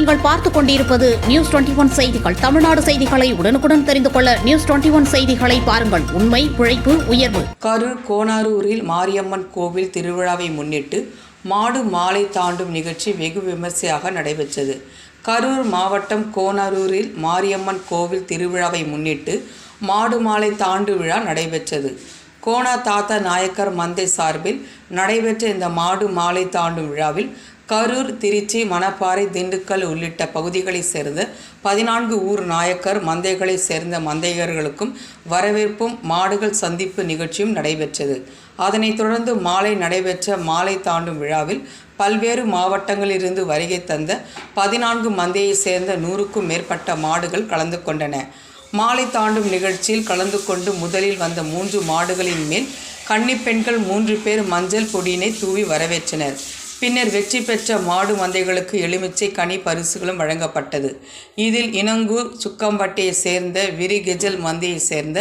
நீங்கள் பார்த்துக் கொண்டிருப்பது நியூஸ் 21 செய்திகள். தமிழ்நாடு செய்திகளை உடனுக்குடன் தெரிந்து கொள்ள நியூஸ் 21 செய்திகளை பாருங்கள். உண்மை, உழைப்பு, உயர்வு. கரூர் கோனாரூரில் மாரியம்மன் கோவில் திருவிழாவை முன்னிட்டு மாடு மாலை தாண்டும் நிகழ்ச்சி வெகு விமர்சையாக நடைபெற்றது. கரூர் மாவட்டம் கோனாரூரில் மாரியம்மன் கோவில் திருவிழாவை முன்னிட்டு மாடு மாலை தாண்டு விழா நடைபெற்றது. கோனா தாத்தா நாயக்கர் மந்தை சார்பில் நடைபெற்ற இந்த மாடு மாலை தாண்டும் விழாவில் கரூர், திருச்சி, மணப்பாறை, திண்டுக்கல் உள்ளிட்ட பகுதிகளைச் சேர்ந்த 14 ஊர் நாயக்கர் மந்தைகளைச் சேர்ந்த மந்தையர்களுக்கும் வரவேற்பும் மாடுகள் சந்திப்பு நிகழ்ச்சியும் நடைபெற்றது. அதனைத் தொடர்ந்து மாலை நடைபெற்ற மாலை தாண்டும் விழாவில் பல்வேறு மாவட்டங்களிலிருந்து வருகை தந்த 14 மந்தையைச் சேர்ந்த 100க்கும் மேற்பட்ட மாடுகள் கலந்து கொண்டன. மாலை தாண்டும் நிகழ்ச்சியில் கலந்து கொண்டு முதலில் வந்த 3 மாடுகளின் மேல் கன்னிப்பெண்கள் 3 பேர் மஞ்சள் பொடியினை தூவி வரவேற்றனர். பின்னர் வெற்றி பெற்ற மாடு மந்தைகளுக்கு எலுமிச்சை கனி பரிசுகளும் வழங்கப்பட்டது. இதில் இனங்கூர் சுக்கம்பட்டியை சேர்ந்த விரிகெஜல் மந்தையை சேர்ந்த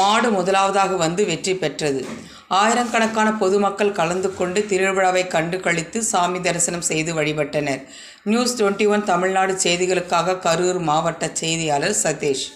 மாடு முதலாவதாக வந்து வெற்றி பெற்றது. ஆயிரக்கணக்கான பொதுமக்கள் கலந்து கொண்டு திருவிழாவை கண்டு களித்து சாமி தரிசனம் செய்து வழிபட்டனர். நியூஸ் 21 தமிழ்நாடு செய்திகளுக்காக கரூர் மாவட்ட செய்தியாளர் சதீஷ்.